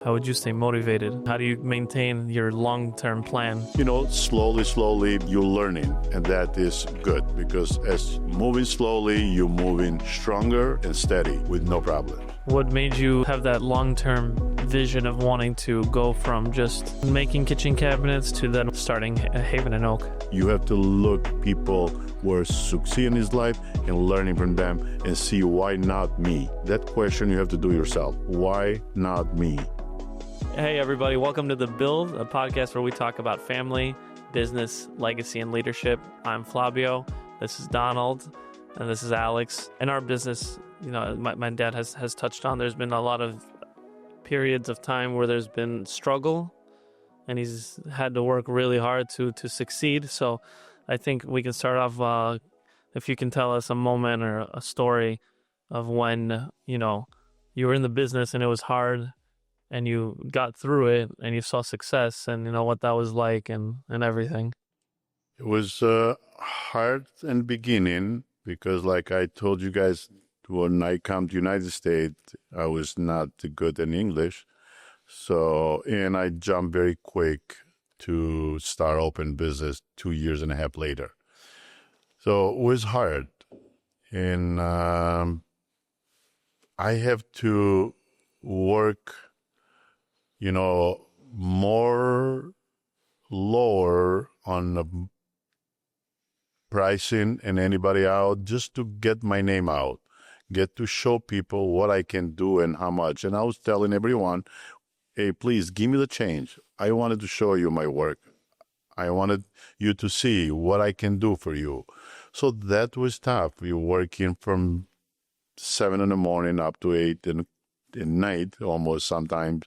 How would you stay motivated? How do you maintain your long-term plan? Slowly, you're learning, and that is good because as moving slowly, you're moving stronger and steady with no problem. What made you have that long-term vision of wanting to go from just making kitchen cabinets to then starting Haven and Oak? You have to look people who are succeeding in his life and learning from them and see why not me. That question you have to do yourself. Why not me? Hey everybody, welcome to The Build, a podcast where we talk about family, business, legacy, and leadership. I'm Flavio, this is Donald, and this is Alex. In our business, my dad has touched on, there's been a lot of periods of time where there's been struggle, and he's had to work really hard to succeed. So I think we can start off, if you can tell us a moment or a story of when, you were in the business and it was hard, and you got through it and you saw success and what that was like and everything. It was hard in the beginning because like I told you guys, when I come to United States, I was not good in English. And I jumped very quick to start open business 2.5 years later. So it was hard. And I have to work more lower on the pricing and anybody out just to get my name out, get to show people what I can do and how much. And I was telling everyone, hey, please give me the change. I wanted to show you my work. I wanted you to see what I can do for you. So that was tough. We were working from 7 in the morning up to 8 in night, almost sometimes.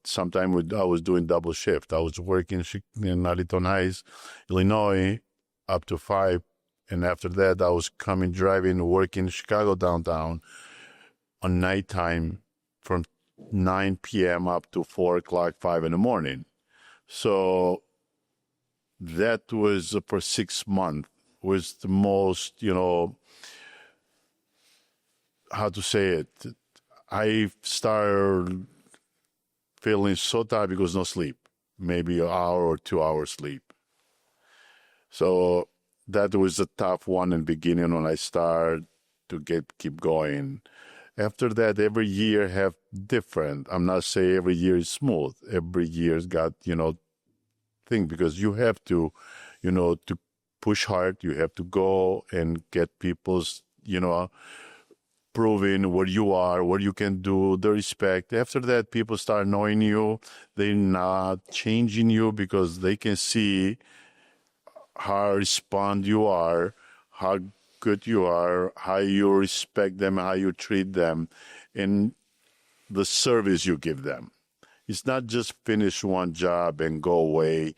Sometimes I was doing double shift. I was working in Arlington Heights, Illinois, up to 5. And after that, I was driving, working in Chicago downtown on nighttime from 9 p.m. up to 4 o'clock, 5 in the morning. So that was for 6 months, was the most, how to say it. I started feeling so tired because no sleep, maybe an hour or 2 hours sleep. So that was a tough one in the beginning when I started to keep going. After that, every year have different. I'm not saying every year is smooth. Every year's got, thing because you have to, to push hard. You have to go and get people's, proving what you are, what you can do, the respect. After that, people start knowing you. They're not changing you because they can see how respond you are, how good you are, how you respect them, how you treat them, and the service you give them. It's not just finish one job and go away.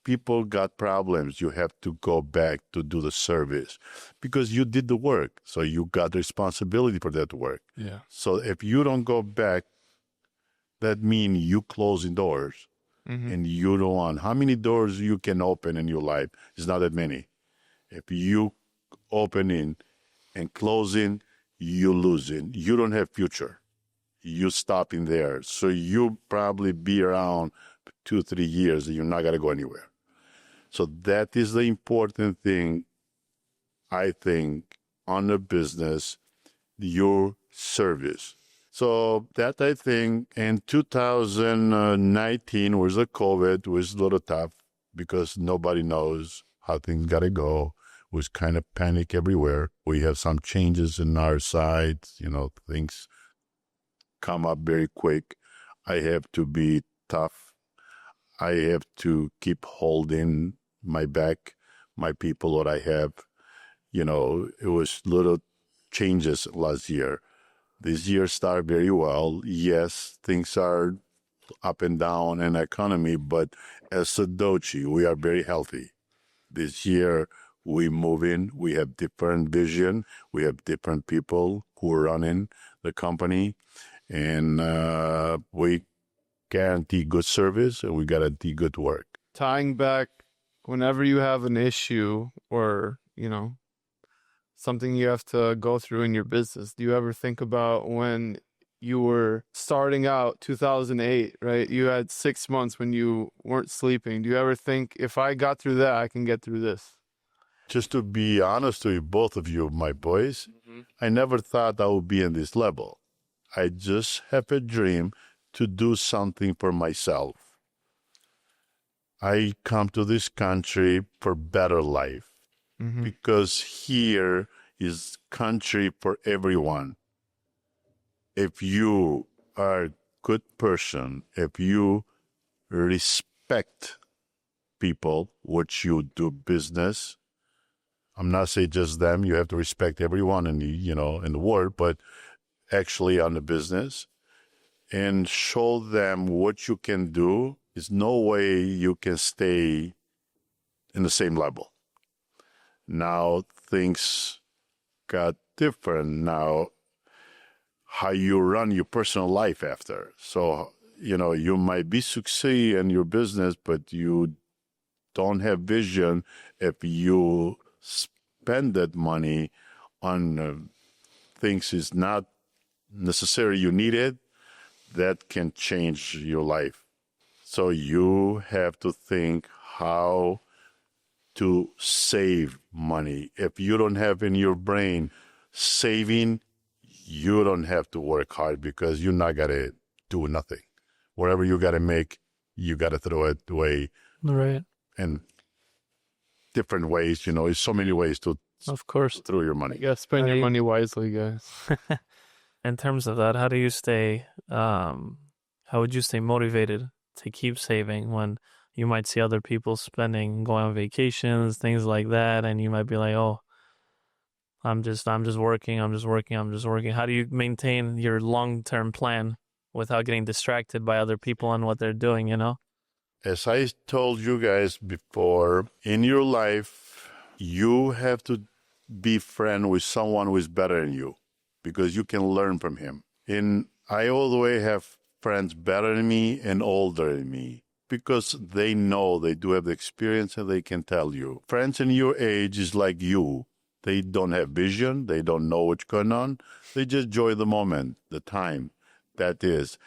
People got problems. You have to go back to do the service because you did the work. So you got responsibility for that work. Yeah. So if you don't go back, that means you closing doors. Mm-hmm. And you don't want. How many doors you can open in your life? It's not that many. If you opening and closing, you losing. You don't have future. You stopping there. So you probably be around 2-3 years and you're not going to go anywhere. So that is the important thing, I think, on the business, your service. So that, I think, in 2019 was the COVID, was a little tough because nobody knows how things got to go. It was kind of panic everywhere. We have some changes in our side, things come up very quick. I have to be tough. I have to keep holding my back, my people, what I have. It was little changes last year. This year started very well. Yes, things are up and down in the economy, but as a DOCI, we are very healthy. This year, we move in. We have different vision. We have different people who are running the company, and we guarantee good service and we guarantee good work. Tying back, whenever you have an issue or, something you have to go through in your business, do you ever think about when you were starting out 2008, right? You had 6 months when you weren't sleeping. Do you ever think, if I got through that, I can get through this? Just to be honest with you, both of you, my boys, I never thought I would be in this level. I just have a dream to do something for myself. I come to this country for better life because here is country for everyone. If you are a good person, if you respect people, which you do business, I'm not saying just them, you have to respect everyone in the, in the world, but actually on the business, and show them what you can do. There's no way you can stay in the same level. Now things got different. Now how you run your personal life after. So, you might be succeed in your business, but you don't have vision if you spend that money on things is not necessary you need it, that can change your life. So you have to think how to save money. If you don't have in your brain saving, you don't have to work hard because you're not going to do nothing. Whatever you got to make, you got to throw it away. Right. And different ways, there's so many ways to Of course. throw your money. Yeah, spend your money wisely, guys. In terms of that, how do you stay, how would you stay motivated to keep saving when you might see other people spending, going on vacations, things like that, and you might be like, oh, I'm just working. How do you maintain your long-term plan without getting distracted by other people and what they're doing, As I told you guys before, in your life, you have to be friend with someone who is better than you because you can learn from him. And I always have friends better than me and older than me because they know, they do have the experience and they can tell you. Friends in your age is like you. They don't have vision. They don't know what's going on. They just enjoy the moment, the time. That is.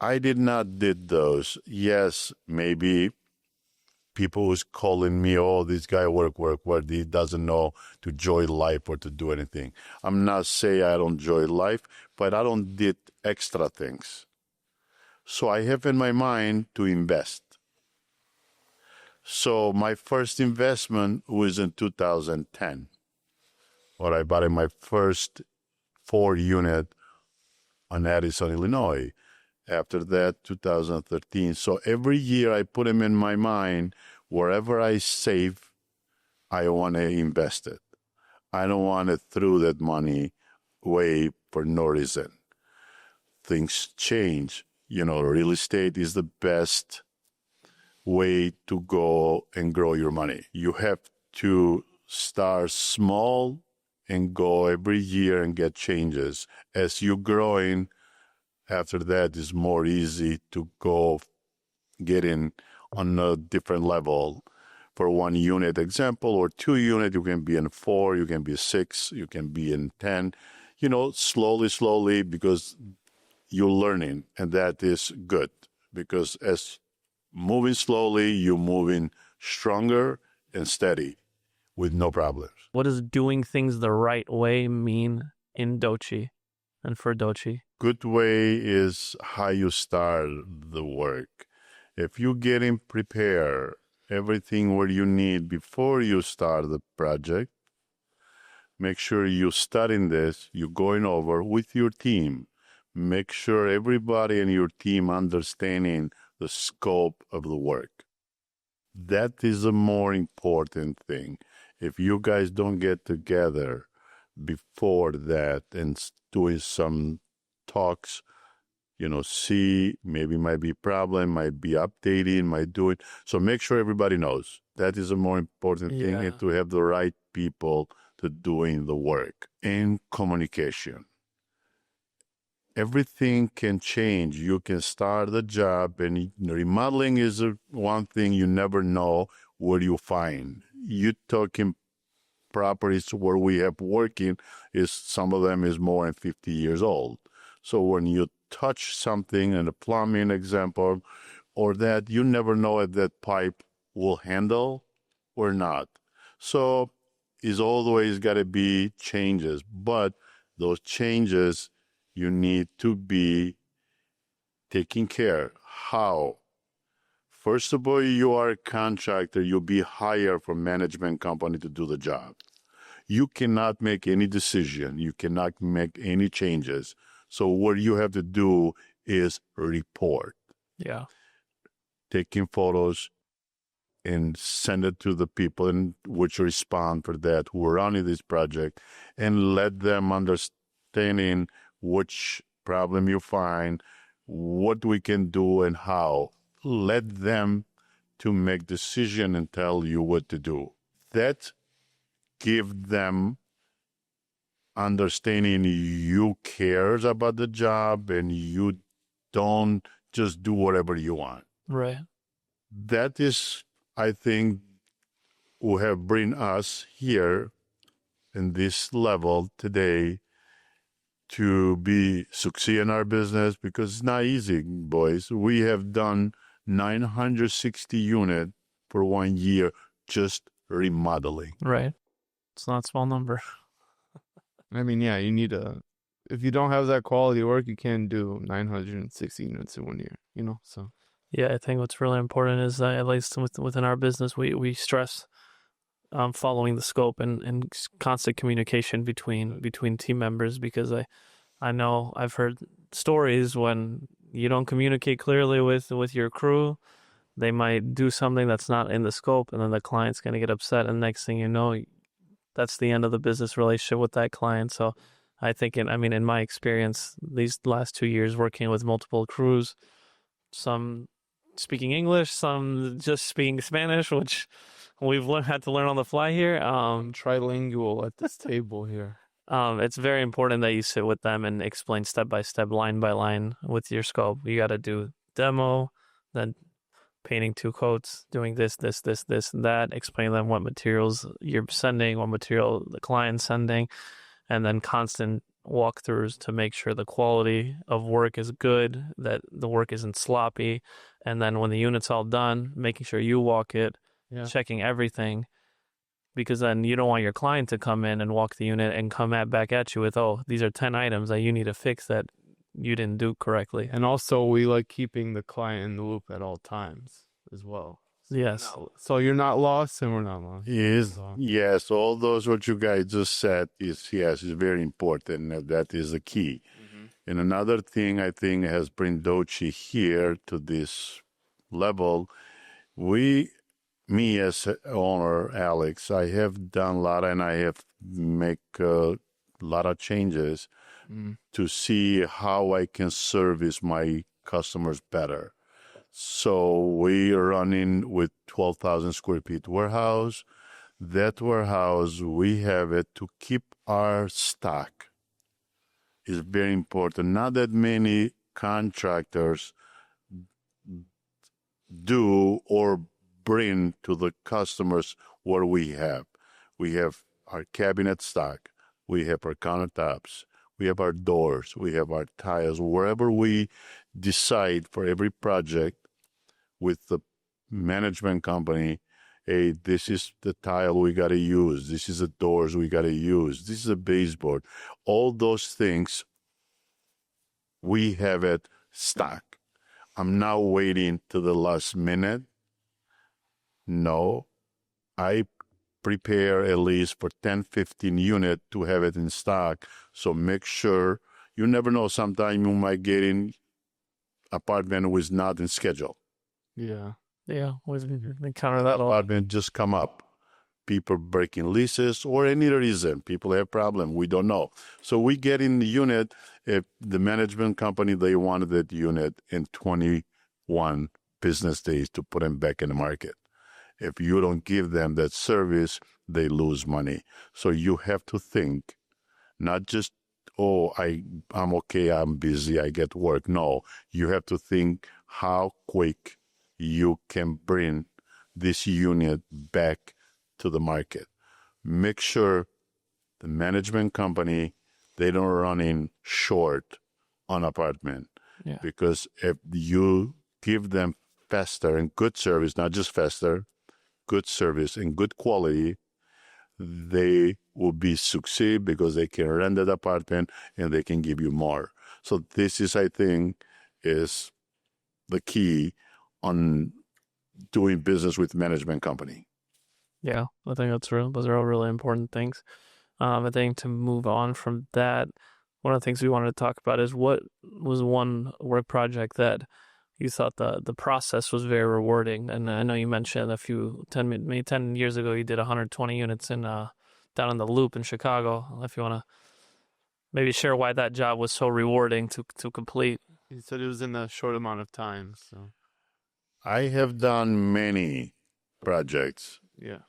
I did not did those. Yes, maybe people was calling me, oh, this guy work. He doesn't know to enjoy life or to do anything. I'm not saying I don't enjoy life, but I don't did extra things. So I have in my mind to invest. So my first investment was in 2010, where I bought my first 4-unit on Addison, Illinois. After that, 2013. So every year I put them in my mind, wherever I save, I want to invest it. I don't want to throw that money away for no reason. Things change. Real estate is the best way to go and grow your money. You have to start small and go every year and get changes. As you're growing, after that, it's more easy to go get in on a different level. For 1 unit example, or 2 unit, you can be in 4, you can be 6, you can be in 10. Slowly, because you're learning, and that is good. Because as moving slowly, you're moving stronger and steady with no problems. What does doing things the right way mean in DOCI and for DOCI? Good way is how you start the work. If you getting prepared, everything what you need before you start the project, make sure you studying this, you're going over with your team. Make sure everybody in your team understanding the scope of the work. That is a more important thing. If you guys don't get together before that and doing some talks, see, maybe might be a problem, might be updating, might do it. So make sure everybody knows. That is a more important thing, and to have the right people to doing the work. And communication. Everything can change. You can start the job, and remodeling is one thing you never know what you find. You talking properties where we have working is some of them is more than 50 years old. So when you touch something in a plumbing example, or that you never know if that pipe will handle or not. So it's always got to be changes, but those changes you need to be taking care. How? First of all, you are a contractor. You'll be hired for management company to do the job. You cannot make any decision. You cannot make any changes. So what you have to do is report. Yeah. Taking photos and send it to the people in which respond for that who are running this project, and let them understanding which problem you find, what we can do and how. Let them to make decision and tell you what to do. That give them understanding you cares about the job and you don't just do whatever you want. Right. That is, I think, who have bring us here in this level today to be succeed in our business, because it's not easy, boys. We have done 960 unit for 1 year just remodeling. Right. It's not a small number. I mean, yeah, you need if you don't have that quality work, you can't do 960 units in 1 year, so. Yeah, I think what's really important is that at least within our business, we stress following the scope and constant communication between team members, because I know I've heard stories when you don't communicate clearly with your crew, they might do something that's not in the scope, and then the client's going to get upset, and next thing you know, that's the end of the business relationship with that client. So I think, in my experience, these last 2 years working with multiple crews, some speaking English, some just speaking Spanish, which we've had to learn on the fly here. Trilingual at this table here. It's very important that you sit with them and explain step by step, line by line with your scope. You got to do demo, then painting 2 coats, doing this, and that, explain them what materials you're sending, what material the client's sending, and then constant walkthroughs to make sure the quality of work is good, that the work isn't sloppy, and then when the unit's all done, making sure you walk it, checking everything, because then you don't want your client to come in and walk the unit and come back at you with, oh, these are 10 items that you need to fix that you didn't do correctly. And also, we like keeping the client in the loop at all times as well. Yes. So you're not lost and we're not lost. Yes, all those what you guys just said is very important. That is the key. Mm-hmm. And another thing I think has bring DOCI here to this level, me as owner, Alex, I have done a lot, and I have make a lot of changes to see how I can service my customers better. So we are running with 12,000 square feet warehouse. That warehouse, we have it to keep our stock. Is very important. Not that many contractors do or bring to the customers what we have. We have our cabinet stock. We have our countertops. We have our doors. We have our tiles. Wherever we decide for every project with the management company, hey, this is the tile we got to use. This is the doors we got to use. This is a baseboard. All those things, we have it stock. I'm now waiting to the last minute. No, I prepare at least for 10, 15 units to have it in stock. So make sure, you never know, sometime you might get in apartment was not in schedule. Yeah. Yeah, we've encountered that a lot. Apartment just come up. People breaking leases or any reason. People have problem. We don't know. So we get in the unit. If the management company, they wanted that unit in 21 business days to put them back in the market. If you don't give them that service, they lose money. So you have to think, not just, oh, I'm okay, I'm busy, I get work. No, you have to think how quick you can bring this unit back to the market. Make sure the management company, they don't run in short on apartment. Yeah. Because if you give them faster and good service, not just faster, good service and good quality, they will be succeed because they can rent that apartment and they can give you more. So this is, I think, is the key on doing business with management company. Yeah, I think that's real. Those are all really important things. I think to move on from that, one of the things we wanted to talk about is what was one work project that you thought the process was very rewarding. And I know you mentioned maybe 10 years ago, you did 120 units down in the Loop in Chicago. If you want to maybe share why that job was so rewarding to complete. He said it was in a short amount of time. So I have done many projects, yeah.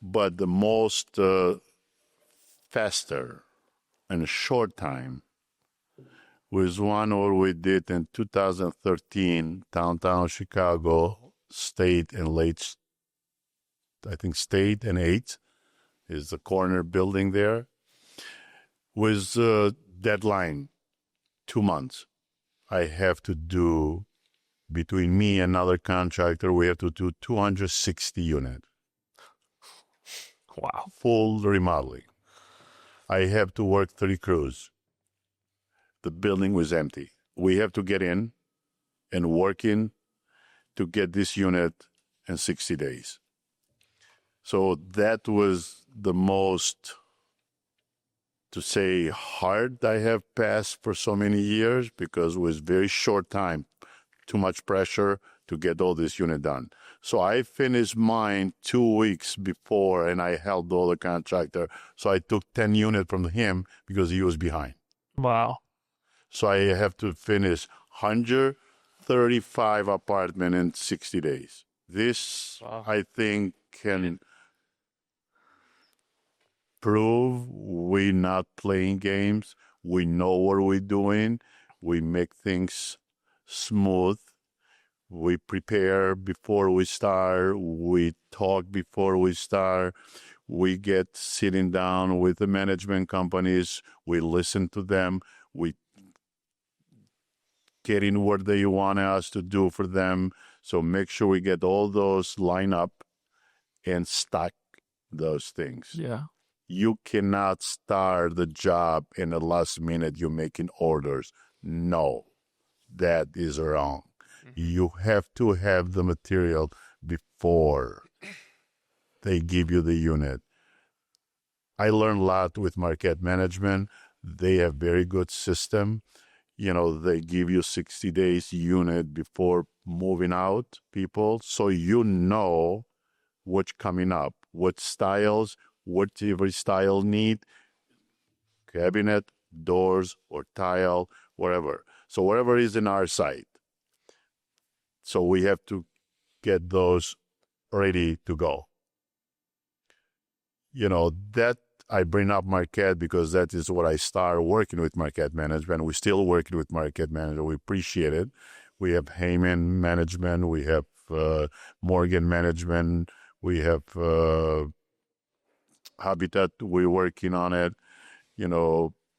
but the most faster in a short time was one where we did in 2013, downtown Chicago, State and 8th is the corner building there, with deadline 2 months. I have to do, between me and another contractor, we have to do 260 units. Wow. Full remodeling. I have to work 3 crews. The building was empty. We have to get in and work in to get this unit in 60 days. So that was the most, to say, hard I have passed for so many years, because it was very short time, too much pressure to get all this unit done. So I finished mine 2 weeks before, and I held all the contractor. So I took 10 units from him because he was behind. Wow. So I have to finish 135 apartment in 60 days. This, Wow. I think, can prove we're not playing games. We know what we're doing. We make things smooth. We prepare before we start. We talk before we start. We get sitting down with the management companies. We listen to them. We get in what they want us to do for them. So make sure we get all those line up and stack those things. Yeah. You cannot start the job in the last minute you're making orders. No, that is wrong. You have to have the material before they give you the unit. I learned a lot with market management. They have very good system. They give you 60 days unit before moving out people. So you know what's coming up, what styles, what every style need, cabinet, doors, or tile, whatever. So whatever is in our site. So we have to get those ready to go. That I bring up market because that is what I started working with market management. We're still working with market management. We appreciate it. We have Heyman management. We have Morgan management. We have Habitat. We're working on it.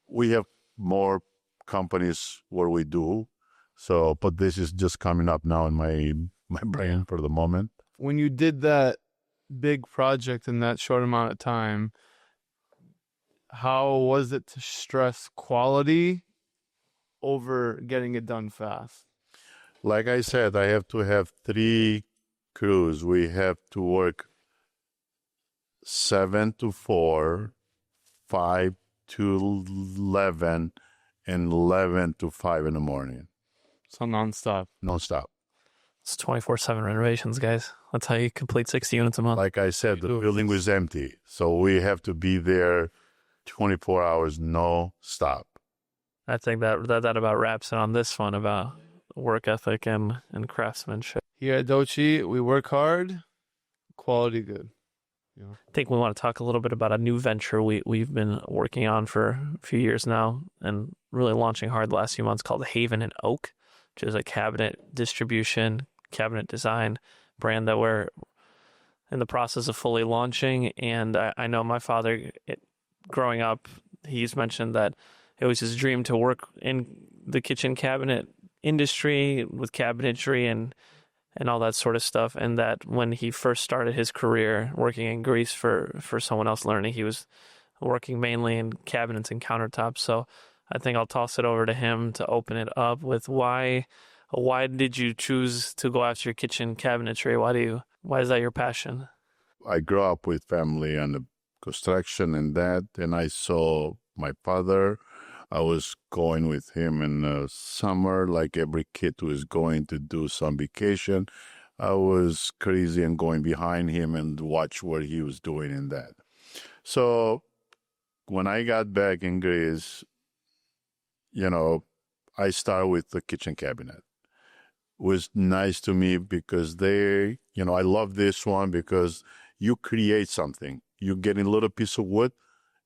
We have more companies where we do. So, but this is just coming up now in my brain for the moment. When you did that big project in that short amount of time, how was it to stress quality over getting it done fast? Like I said, I have to have 3 crews. We have to work 7 to 4, 5 to 11, and 11 to 5 in the morning. So nonstop. Nonstop. It's 24/7 renovations, guys. That's how you complete 60 units a month. Like I said, the building was empty. So we have to be there 24 hours, no stop. I think that about wraps it on this one about work ethic and craftsmanship. Here at DOCI, we work hard, quality good. I think we want to talk a little bit about a new venture we've been working on for a few years now and really launching hard the last few months, called Haven and Oak, which is a cabinet distribution, cabinet design brand that we're in the process of fully launching. And I know my father, growing up, he's mentioned that it was his dream to work in the kitchen cabinet industry with cabinetry and all that sort of stuff. And that when he first started his career working in Greece for someone else learning, he was working mainly in cabinets and countertops. So I think I'll toss it over to him to open it up with why did you choose to go after your kitchen cabinetry? Why is that your passion? I grew up with family and the construction and that, and I saw my father. I was going with him in the summer, like every kid who is going to do some vacation. I was crazy and going behind him and watch what he was doing in that. So when I got back in Greece, I started with the kitchen cabinet. It was nice to me because I love this one because you create something. You get a little piece of wood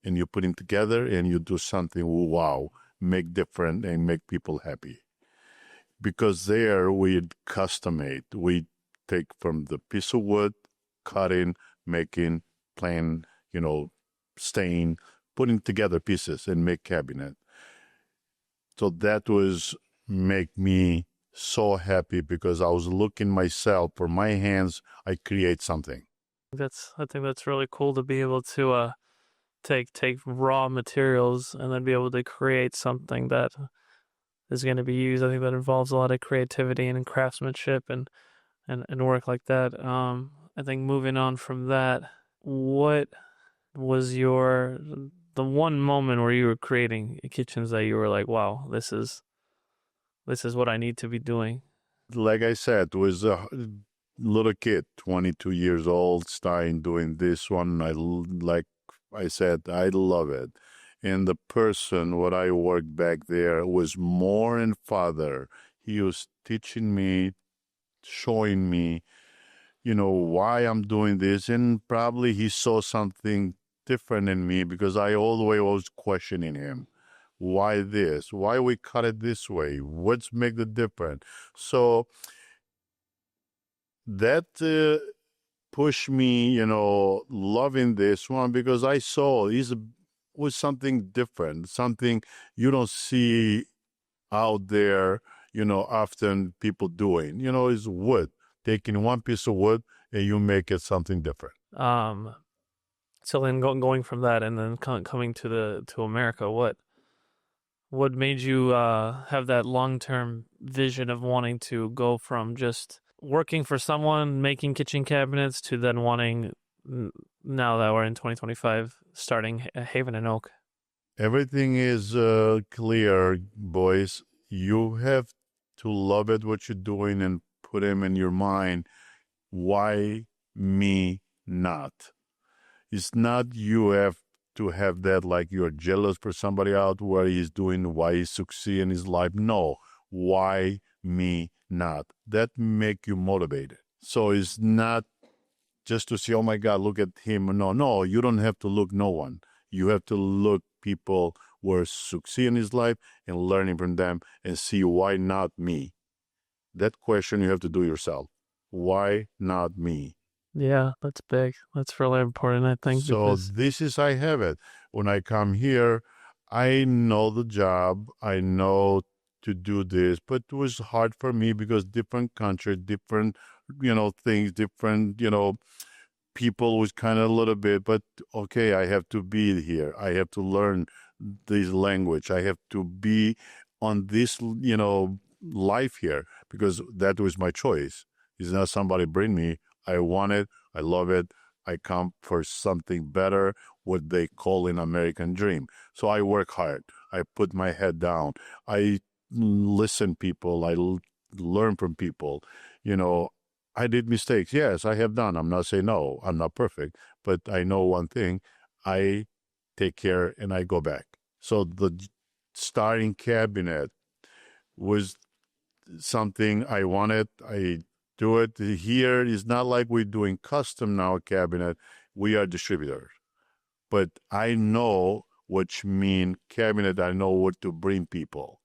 and you put it together and you do something, wow, make different and make people happy. Because there we custom-made. We take from the piece of wood, cutting, making, plan, stain, putting together pieces and make cabinet. So that was make me so happy because I was looking myself for my hands, I create something. I think that's really cool to be able to take raw materials and then be able to create something that is going to be used. I think that involves a lot of creativity and craftsmanship and work like that. I think moving on from that, what was the one moment where you were creating kitchens that you were like, wow, this is what I need to be doing? Like I said, was a little kid, 22 years old, starting doing this one. Like I said, I love it. And the person, what I worked back there was more and father. He was teaching me, showing me, why I'm doing this. And probably he saw something different in me because I all the way was questioning him. Why this? Why we cut it this way? What's make the difference? So that pushed me, loving this one because I saw was something different, something you don't see out there, often people doing. Is wood, taking one piece of wood and you make it something different. So then going from that and then coming to America, what made you have that long-term vision of wanting to go from just working for someone making kitchen cabinets to then wanting, now that we're in 2025, starting Haven and Oak? Everything is clear, boys. You have to love it, what you're doing, and put them in your mind. Why me not? It's not you have to have that like you're jealous for somebody out where he's doing, why he's succeeding in his life. No, why me not? That make you motivated. So it's not just to say, oh my God, look at him. No, you don't have to look no one. You have to look people who are succeeding in his life and learning from them and see why not me. That question you have to do yourself. Why not me? Yeah, that's big. That's really important, I think. So this is, I have it. When I come here, I know the job. I know to do this, but it was hard for me because different country, different, things, different, people was kind of a little bit, but okay, I have to be here. I have to learn this language. I have to be on this, life here because that was my choice. It's not somebody bring me. I want it. I love it. I come for something better, what they call an American dream. So I work hard. I put my head down. I listen people. I learn from people. I did mistakes. Yes, I have done. I'm not saying no. I'm not perfect. But I know one thing. I take care and I go back. So the starting cabinet was something I wanted. I do it here. It's not like we're doing custom now cabinet. We are distributors. But I know what you mean cabinet. I know what to bring people.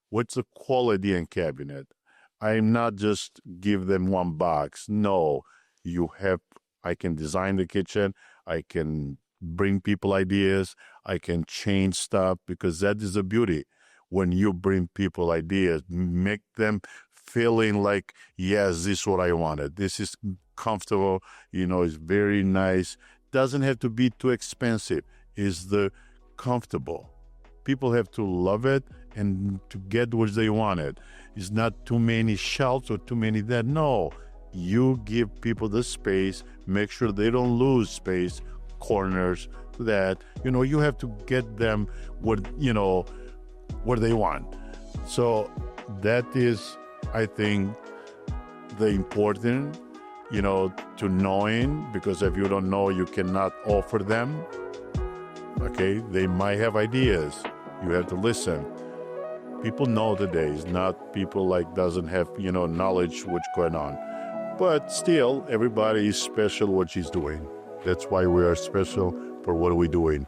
What's the quality in cabinet? I'm not just give them one box. No, I can design the kitchen. I can bring people ideas. I can change stuff because that is the beauty. when you bring people ideas, make them feeling like, yes, this is what I wanted. This is comfortable, it's very nice. Doesn't have to be too expensive. It's the comfortable. People have to love it and to get what they wanted. It's not too many shelves or too many that. No, you give people the space, make sure they don't lose space, corners, that, you have to get them what they want. So that is, I think, the important, to knowing, because if you don't know, you cannot offer them. Okay, they might have ideas. You have to listen. People know today. It's not people like doesn't have, knowledge what's going on. But still, everybody is special what she's doing. That's why we are special for what we're doing.